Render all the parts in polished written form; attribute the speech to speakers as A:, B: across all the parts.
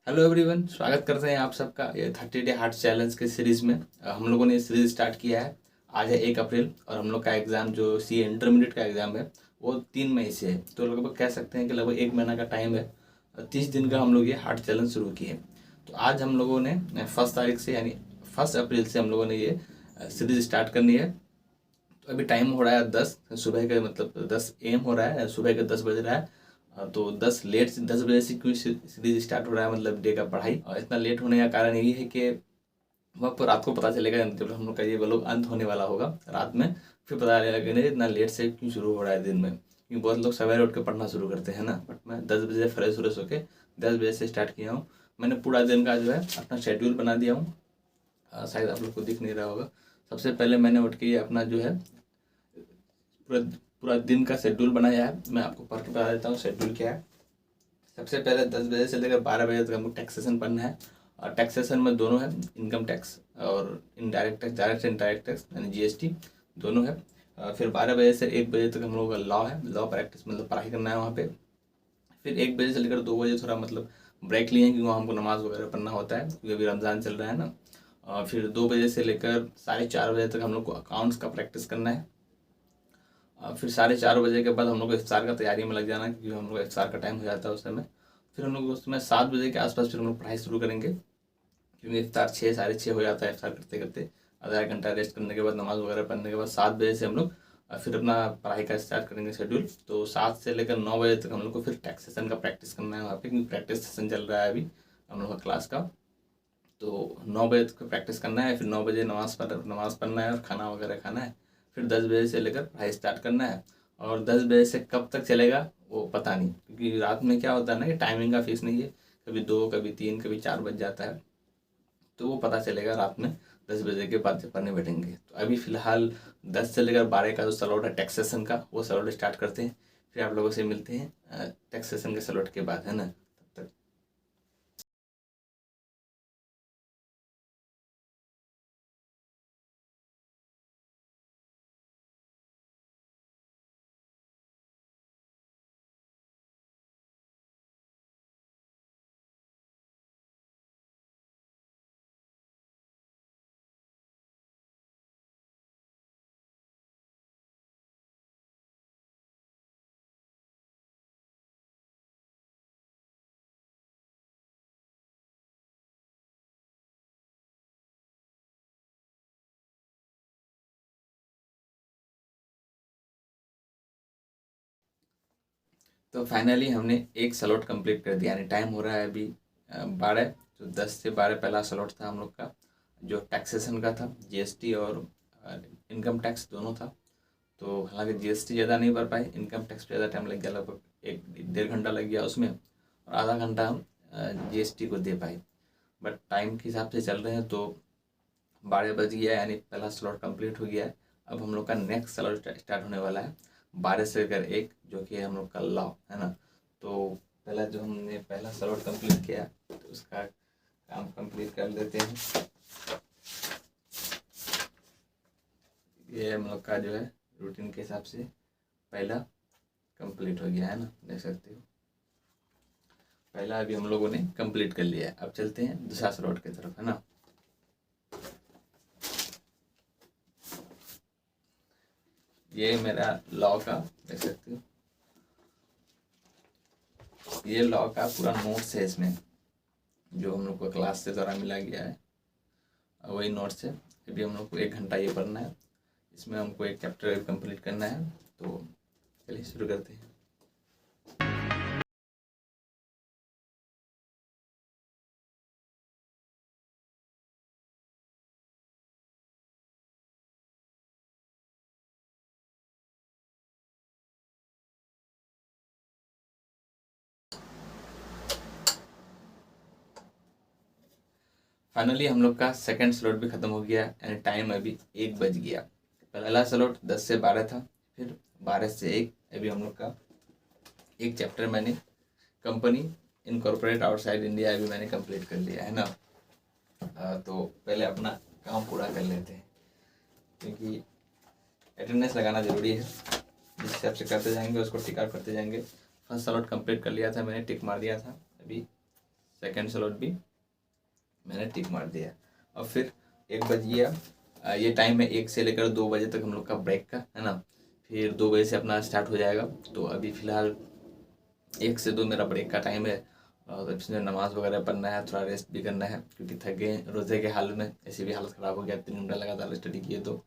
A: Hello everyone, स्वागत करते हैं आप सबका ये 30 डे हार्ट चैलेंज के सीरीज़ में। हम लोगों ने ये सीरीज़ स्टार्ट किया है। आज है 1 अप्रैल और हम लोग का एग्ज़ाम जो सी इंटरमीडिएट का एग्ज़ाम है वो 3 मई से है। तो लगभग कह सकते हैं कि लगभग 1 महीना का टाइम है। 30 दिन का हम लोग ये हार्ट चैलेंज शुरू किए। तो आज हम लोगों ने 1 तारीख से यानी 1 अप्रैल से हम लोगों ने ये सीरीज़ स्टार्ट करनी है। तो अभी टाइम हो रहा है 10 सुबह के, मतलब 10 AM हो रहा है, सुबह के 10 बज रहा है। तो 10 बजे से क्यों सीरीज स्टार्ट हो रहा है, मतलब डे का पढ़ाई। और इतना लेट होने का कारण यही है कि वह रात को पता चलेगा जब हम लोग का ये व्लॉग अंत होने वाला होगा रात में। फिर पता चलेगा कि नहीं इतना लेट से क्यों शुरू हो रहा है दिन में, क्योंकि बहुत लोग सवेरे उठ के पढ़ना शुरू करते हैं ना। बट मैं 10 बजे फ्रेश व्रेश होकर 10 बजे से स्टार्ट किया हूँ। मैंने पूरा दिन का जो है अपना शेड्यूल बना दिया हूँ। शायद आप लोग को दिख नहीं रहा होगा। सबसे पहले मैंने उठ के ये अपना जो है पूरा पूरा दिन का शेड्यूल बनाया है। मैं आपको पढ़ के बता देता हूँ शेड्यूल क्या है। सबसे पहले 10 बजे से लेकर 12 बजे तक हमको टैक्सेशन पढ़ना है। और टैक्सेशन में दोनों है, इनकम टैक्स और indirect tax, direct indirect tax यानी GST दोनों है। फिर 12 बजे से 1 बजे तक हम लोगों का लॉ है, लॉ प्रैक्टिस मतलब पढ़ाई करना है वहाँ पे। फिर 1 बजे से लेकर 2 बजे थोड़ा मतलब ब्रेक लिए हैं, क्योंकि वहाँ हमको नमाज़ वगैरह पढ़ना होता है, क्योंकि अभी रमज़ान चल रहा है ना। और फिर 2 बजे से लेकर 4:30 बजे तक हम लोग को अकाउंट्स का प्रैक्टिस करना है। फिर 4:30 बजे के बाद हम लोग को इफ्तार का तैयारी में लग जाना, क्योंकि हम लोग इफ्तार का टाइम हो जाता है उस समय। फिर हम लोग उस समय 7 बजे के आसपास फिर हम लोग पढ़ाई शुरू करेंगे, क्योंकि इफ्तार 6 साढ़े 6 हो जाता है इफ्तार करते करते। आधा एक घंटा रेस्ट करने के बाद नमाज़ वगैरह पढ़ने के बाद 7 बजे से हम लोग फिर अपना पढ़ाई का स्टार्ट करेंगे शेड्यूल। तो 7 से लेकर 9 बजे तक हम लोग को फिर टैक्सेशन का प्रैक्टिस करना है वहाँ पे, क्योंकि प्रैक्टिस सेशन चल रहा है अभी हम लोग का क्लास का। तो 9 बजे तक प्रैक्टिस करना है, फिर 9 बजे नमाज़ पढ़ना है और खाना वगैरह खाना है। फिर 10 बजे से लेकर पढ़ाई स्टार्ट करना है। और 10 बजे से कब तक चलेगा वो पता नहीं, क्योंकि रात में क्या होता है ना कि टाइमिंग का फिक्स नहीं है। कभी 2, कभी 3, कभी 4 बज जाता है। तो वो पता चलेगा रात में 10 बजे के बाद जब पढ़ने बैठेंगे। तो अभी फ़िलहाल 10 से लेकर 12 का जो स्लॉट है टैक्सेशन का, वो स्लॉट स्टार्ट करते हैं। फिर आप लोगों से मिलते हैं टैक्सेशन के स्लॉट के बाद, है ना। तब तक तो फाइनली हमने एक स्लॉट कंप्लीट कर दिया, यानी टाइम हो रहा है अभी 12। तो 10 से 12 पहला स्लॉट था हम लोग का, जो टैक्सेशन का था, GST और इनकम टैक्स दोनों था। तो हालांकि GST ज़्यादा नहीं भर पाए, इनकम टैक्स पे ज़्यादा टाइम लग गया, लगभग 1 डेढ़ घंटा लग गया उसमें, और आधा घंटा हम GST को दे पाए। बट टाइम के हिसाब से चल रहे हैं तो 12 बज गया, यानी पहला स्लॉट कंप्लीट हो गया है। अब हम लोग का नेक्स्ट स्लॉट स्टार्ट होने वाला है 12 से लेकर 1, जो कि हम लोग का लॉ है ना। तो पहला जो हमने पहला स्लॉट कंप्लीट किया तो उसका काम कंप्लीट कर लेते हैं। ये हम लोग का जो है रूटीन के हिसाब से पहला कंप्लीट हो गया है ना, देख सकते हो। पहला अभी हम लोगों ने कंप्लीट कर लिया है। अब चलते हैं दूसरा स्लॉट की तरफ, है ना। ये मेरा लॉ का, देख सकते हो, ये लॉ का पूरा नोट्स है इसमें, जो हम लोग को क्लास से द्वारा मिला गया है। वही नोट्स है। अभी हम लोग को 1 घंटा ये पढ़ना है। इसमें हमको एक चैप्टर कंप्लीट करना है। तो चलिए शुरू करते हैं। फाइनली हम लोग का सेकंड स्लॉट भी ख़त्म हो गया, यानी टाइम अभी 1 बज गया। पहला स्लॉट 10 से 12 था, फिर 12 से 1। अभी हम लोग का एक चैप्टर मैंने कंपनी इनकॉर्पोरेट आउटसाइड इंडिया अभी मैंने कंप्लीट कर लिया है ना। तो पहले अपना काम पूरा कर लेते हैं, क्योंकि अटेंडेंस लगाना ज़रूरी है। जिस हिसाब से करते जाएंगे उसको टिक आउट करते जाएंगे। फर्स्ट स्लॉट कंप्लीट कर लिया था मैंने, टिक मार दिया था। अभी सेकंड स्लॉट भी मैंने टिक मार दिया। और फिर 1 बज गया, ये टाइम है 1 से लेकर 2 बजे तक हम लोग का ब्रेक का, है ना। फिर 2 बजे से अपना स्टार्ट हो जाएगा। तो अभी फ़िलहाल 1 से 2 मेरा ब्रेक का टाइम है, और इसमें नमाज़ वगैरह पढ़ना है, थोड़ा रेस्ट भी करना है, क्योंकि थक गए रोज़े के हाल में। ऐसे भी हालत ख़राब हो गया, 3 घंटा लगातार स्टडी किए। तो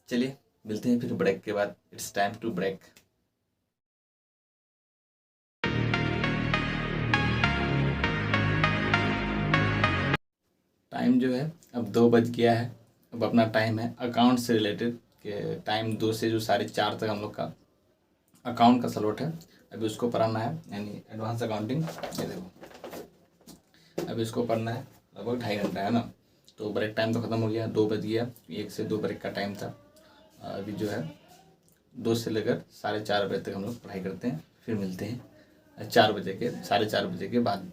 A: चलिए मिलते हैं फिर ब्रेक के बाद। It's time to break. Time जो है अब 2 बज गया है। अब अपना टाइम है अकाउंट से रिलेटेड, के टाइम 2 से जो 4:30 तक हम लोग का अकाउंट का स्लॉट है। अभी उसको पढ़ाना है, यानी एडवांस अकाउंटिंग। ये देखो, अभी इसको पढ़ना है, लगभग 2.5 घंटा, है ना। तो ब्रेक टाइम तो ख़त्म हो गया, 2 बज गया। 1 से 2 ब्रेक का टाइम था। अभी जो है 2 से लेकर 4:30 बजे तक हम लोग पढ़ाई करते हैं। फिर मिलते हैं 4 बजे के, 4:30 बजे के बाद।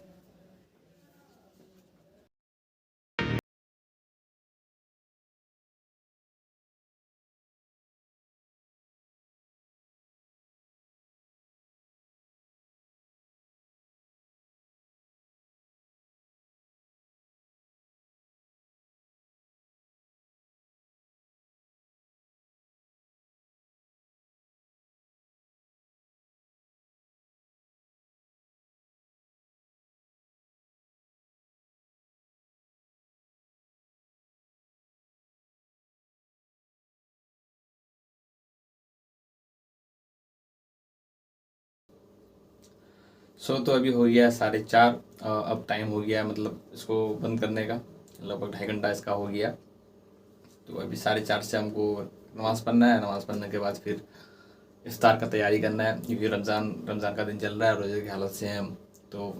A: तो अभी हो गया 4:30। अब टाइम हो गया, मतलब इसको बंद करने का। लगभग 2.5 घंटा इसका हो गया। तो अभी 4:30 से हमको नमाज़ पढ़ना है। नमाज़ पढ़ने के बाद फिर इफ्तार का तैयारी करना है, क्योंकि रमज़ान का दिन चल रहा है, रोज़े की हालत से हैं हम। तो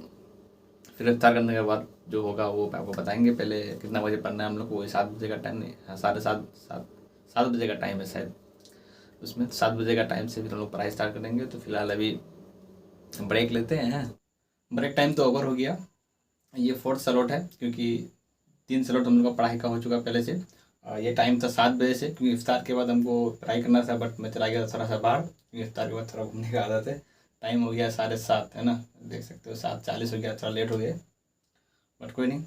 A: फिर इफ्तार करने के बाद जो होगा वो आपको बताएंगे। पहले कितना बजे पढ़ना है हम लोग को, वही 7 बजे का टाइम नहीं, हाँ 7:30 बजे का टाइम है शायद। उसमें 7 बजे का टाइम से फिर हम लोग पढ़ाई स्टार्ट करेंगे। तो फिलहाल अभी ब्रेक लेते हैं। ब्रेक टाइम तो ओवर हो गया। ये 4th स्लॉट है, क्योंकि 3 स्लॉट हम लोग का पढ़ाई का हो चुका पहले से। ये टाइम था 7 बजे से, क्योंकि इफ्तार के बाद हमको पढ़ाई करना था, बट मैं चला गया था थोड़ा सा बाहर, क्योंकि इफ्तार के बाद थोड़ा घूमने का आदत है। टाइम हो गया 7:30, है ना, देख सकते हो 7:40 हो गया, थोड़ा लेट हो गया, बट कोई नहीं।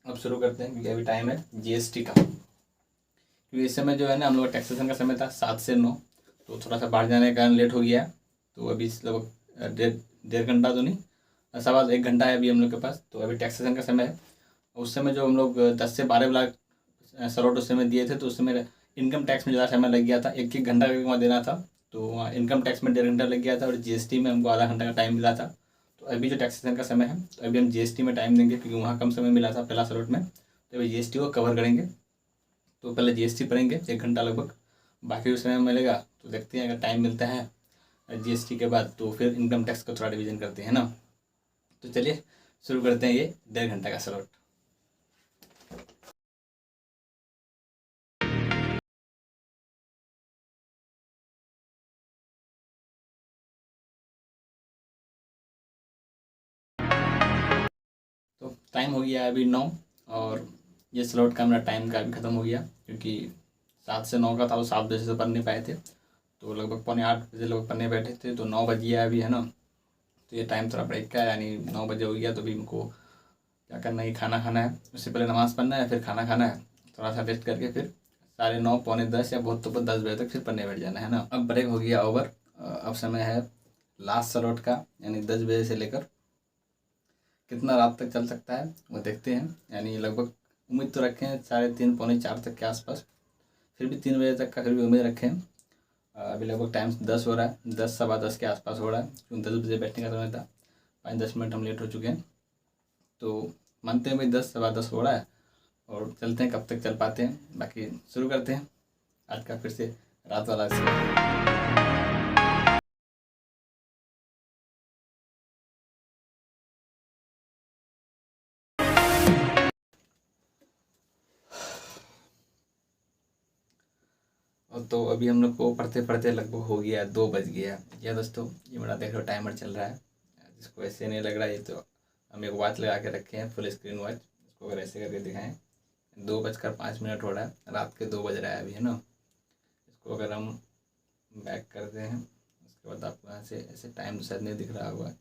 A: अब शुरू करते हैं, क्योंकि अभी टाइम है जीएसटी का। क्योंकि इस समय जो है ना हम लोग का टैक्सेशन का समय था 7 से 9, तो थोड़ा सा बाहर जाने के कारण लेट हो गया। तो अभी लगभग डेढ़ डेढ़ घंटा तो नहीं, सवा 1 घंटा है अभी हम लोग के पास। तो अभी टैक्सेशन का समय है। उस समय जो हम लोग 10 से 12 लाख स्लॉट उस समय दिए थे, तो उस समय इनकम टैक्स में ज़्यादा समय लग गया था। 1-1 घंटा का वहाँ देना था, तो वहाँ इनकम टैक्स में 1.5 घंटा लग गया था, और जीएसटी में हमको आधा घंटा का टाइम मिला था। तो अभी जो टैक्सेशन का समय है, तो अभी हम जीएसटी में टाइम देंगे, क्योंकि वहाँ कम समय मिला था पहला स्लॉट में। तो अभी जीएसटी को कवर करेंगे। तो पहले जीएसटी पढ़ेंगे 1 घंटा लगभग, बाकी उस समय मिलेगा। तो देखते हैं, अगर टाइम मिलता है जीएसटी के बाद, तो फिर इनकम टैक्स का थोड़ा रिवीजन करते हैं ना। तो चलिए शुरू करते हैं ये 1.5 घंटा का स्लॉट। तो टाइम हो गया है अभी 9, और ये स्लॉट का मेरा टाइम का अभी ख़त्म हो गया, क्योंकि 7 से 9 का था, वो 7 बजे से पढ़ नहीं पाए थे। तो लगभग 7:45 बजे लोग पढ़ने बैठे थे, तो 9 बज गया अभी, है ना। तो ये टाइम थोड़ा ब्रेक का है, यानी 9 बजे हो गया। तो अभी हमको क्या करना है, खाना खाना है, उससे पहले नमाज़ पढ़ना है, फिर खाना खाना है, थोड़ा सा रेस्ट करके फिर 9:30 पौने 10 या बहुत तो 10 बजे तक फिर पढ़ने बैठ जाना है ना। अब ब्रेक हो गया ओवर। अब समय है लास्ट स्लॉट का, यानी 10 बजे से लेकर कितना रात तक चल सकता है वो देखते हैं। यानी लगभग उम्मीद तो रखें 3:30 पौने 4 तक के आसपास, फिर भी 3 बजे तक का फिर भी उम्मीद रखें। अभी लगभग टाइम 10 हो रहा है, 10 सवा 10 के आसपास हो रहा है, क्योंकि 10 बजे बैठने का समय था। 5-10 मिनट हम लेट हो चुके हैं। तो मानते हैं भाई 10 सवा 10 हो रहा है, और चलते हैं, कब तक चल पाते हैं। बाकी शुरू करते हैं आज का फिर से रात वाला से। और तो अभी हम लोग को पढ़ते पढ़ते लगभग हो गया 2 बज गया। या दोस्तों, ये मेरा देख लो टाइमर चल रहा है। जिसको ऐसे नहीं लग रहा है, ये तो हम एक वॉच लगा के रखे हैं, फुल स्क्रीन वॉच। इसको अगर ऐसे करके दिखाएं, 2:05 हो रहा है, रात के 2 बज रहा है अभी, है ना। इसको अगर हम बैक करते हैं, उसके बाद आपको यहाँ से ऐसे टाइम शायद नहीं दिख रहा होगा,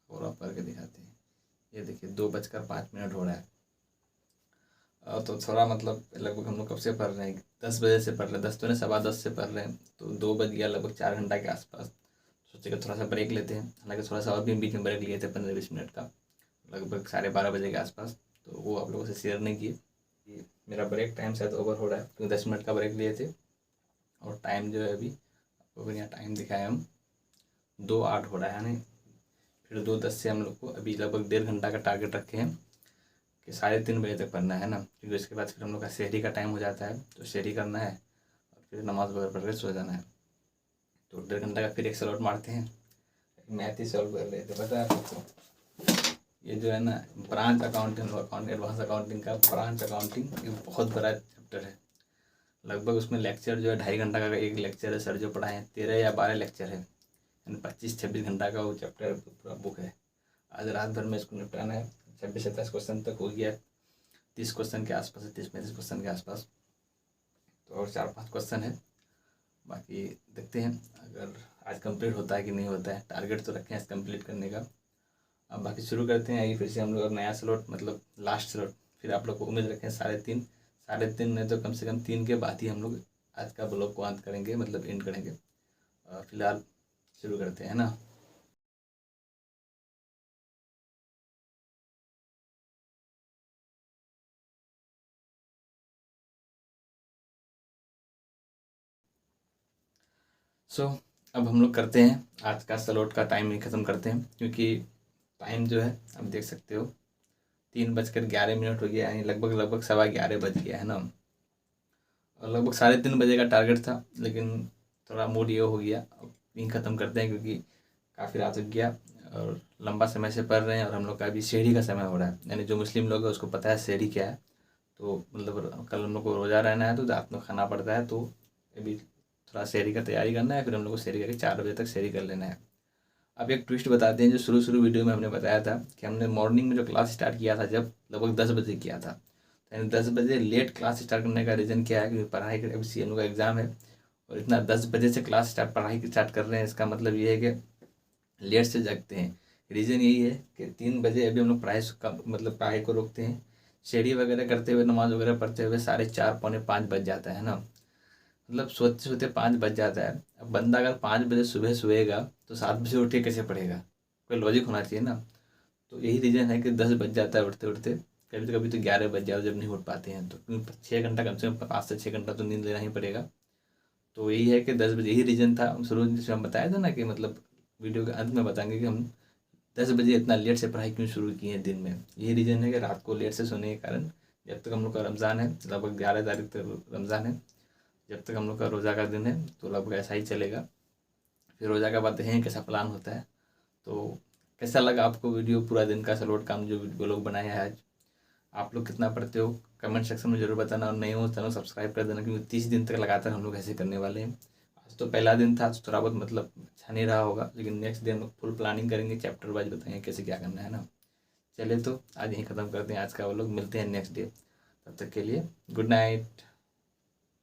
A: और आप करके दिखाते हैं। ये देखिए 2:05 हो रहा है। तो थोड़ा मतलब लगभग हम लोग कब से पढ़ रहे हैं, 10 बजे से पढ़ रहे हैं, 10 तो नहीं 10:15 से पढ़ रहे हैं, तो 2 बज गया, लगभग 4 घंटा के आसपास। सोचे कि थोड़ा सा ब्रेक लेते हैं, हालांकि थोड़ा सा और भी बीच में ब्रेक लिए थे 15-20 मिनट का, लगभग 12:30 बजे के आसपास, तो वो आप लोगों से शेयर नहीं किए। ये मेरा ब्रेक टाइम शायद ओवर हो रहा है, क्योंकि 10 मिनट का ब्रेक लिए थे, और टाइम जो है अभी आपको यहाँ टाइम दिखाया हम 2:08 हो रहा है नहीं, फिर 2:10 से हम लोग को अभी लगभग 1.5 घंटा का टारगेट रखे हैं कि 3:30 बजे तक पढ़ना है ना, क्योंकि उसके बाद फिर हम लोग का शहरी का टाइम हो जाता है, तो शहरी करना है और फिर नमाज़ वगैरह पढ़ के सो जाना है। तो 1.5 घंटा का फिर एक स्लॉट मारते हैं। मैथ ही सॉल्व कर रहे थे, पता है आपको, ये जो है ना ब्रांच अकाउंटिंग, एडवांस अकाउंटिंग का ब्रांच अकाउंटिंग, ये बहुत बड़ा चैप्टर है। लगभग उसमें लेक्चर जो है 2.5 घंटा का एक लेक्चर है, सर जो पढ़ाए हैं 13 या 12 लेक्चर है, यानी 25-26 घंटा का वो चैप्टर पूरा बुक है। आज रात भर में इसको निपटाना है। 26-27 क्वेश्चन तक हो गया, 30 क्वेश्चन के आसपास है, 30-35 क्वेश्चन के आसपास, तो और 4-5 क्वेश्चन है। बाकी देखते हैं अगर आज कंप्लीट होता है कि नहीं होता है, टारगेट तो रखे हैं इस कंप्लीट करने का। अब बाकी शुरू करते हैं। आइए फिर से हम लोग नया स्लॉट, मतलब लास्ट स्लॉट, फिर आप लोग को उम्मीद रखें 3:30 नहीं तो कम से कम 3 के बाद ही हम लोग आज का ब्लॉग को अंत करेंगे, मतलब एंड करेंगे। फिलहाल शुरू करते हैं ना। अब हम लोग करते हैं आज का स्लॉट का टाइम ही ख़त्म करते हैं, क्योंकि टाइम जो है आप देख सकते हो 3:11 हो गया, यानी लगभग 11:15 बज गया है ना, और लगभग 3:30 बजे का टारगेट था, लेकिन थोड़ा मूड ये हो गया, अब यहीं ख़त्म करते हैं, क्योंकि काफ़ी रात हो गया और लंबा समय से पढ़ रहे हैं, और हम लोग का अभी शहरी का समय हो रहा है, यानी जो मुस्लिम लोग हैं उसको पता है शहरी क्या है। तो मतलब कल हम लोग को रोज़ा रहना है, तो रात में खाना पड़ता है, तो अभी थोड़ा शहरी का तैयारी करना है, फिर हम लोग को शहरी करके 4 बजे तक शहरी कर लेना है। अब एक ट्विस्ट बताते हैं, जो शुरू वीडियो में हमने बताया था कि हमने मॉर्निंग में जो क्लास स्टार्ट किया था जब लगभग 10 बजे किया था, यानी 10 बजे लेट क्लास स्टार्ट करने का रीज़न क्या है, क्योंकि पढ़ाई के अभी CNO का एग्ज़ाम है, और इतना 10 बजे से क्लास पढ़ाई स्टार्ट कर रहे हैं, इसका मतलब ये है कि लेट से जगते हैं। रीज़न यही है कि 3 बजे अभी हम लोग मतलब पढ़ाई को रोकते हैं, शेरी वगैरह करते हुए, नमाज़ वगैरह पढ़ते हुए 4:30 पौने 5 बज जाता है ना, मतलब सोते सोते 5 बज जाता है। अब बंदा अगर 5 बजे सुबह सोएगा तो 7 बजे उठ के कैसे पढ़ेगा, कोई लॉजिक होना चाहिए ना। तो यही रीज़न है कि 10 बज जाता है उठते उठते, कभी तो 11 बज जाता है जब नहीं उठ पाते हैं, तो 6 घंटा कम से कम 5 से 6 घंटा तो नींद लेना ही पड़ेगा। तो यही है कि 10 बजे, यही रीज़न था शुरू से हम बताया था ना, कि मतलब वीडियो के अंत में बताएंगे कि हम 10 बजे इतना लेट से पढ़ाई क्यों शुरू की है दिन में। यही रीज़न है कि रात को लेट से सोने के कारण, जब तक हम लोग का रमज़ान है, लगभग 11 तारीख तक रमज़ान है, जब तक हम लोग का रोज़ा का दिन है, तो लगभग ऐसा ही चलेगा। फिर रोज़ा का बाद देखेंगे कैसा प्लान होता है। तो कैसा लगा आपको वीडियो, पूरा दिन का सलोट काम जो वीडियो लोग बनाए हैं आज, आप लोग कितना पढ़ते हो कमेंट सेक्शन में ज़रूर बताना, और नए हो चैनल सब्सक्राइब कर देना, क्योंकि 30 दिन तक लगातार हम लोग ऐसे करने वाले हैं। आज तो पहला दिन था, तो थोड़ा बहुत मतलब अच्छा नहीं रहा होगा, लेकिन नेक्स्ट डे हम लोग फुल प्लानिंग करेंगे, चैप्टर वाइज बताएंगे कैसे क्या करना है ना। चलिए तो आज यहीं ख़त्म करते हैं आज का वो लोग, मिलते हैं नेक्स्ट डे, तब तक के लिए गुड नाइट।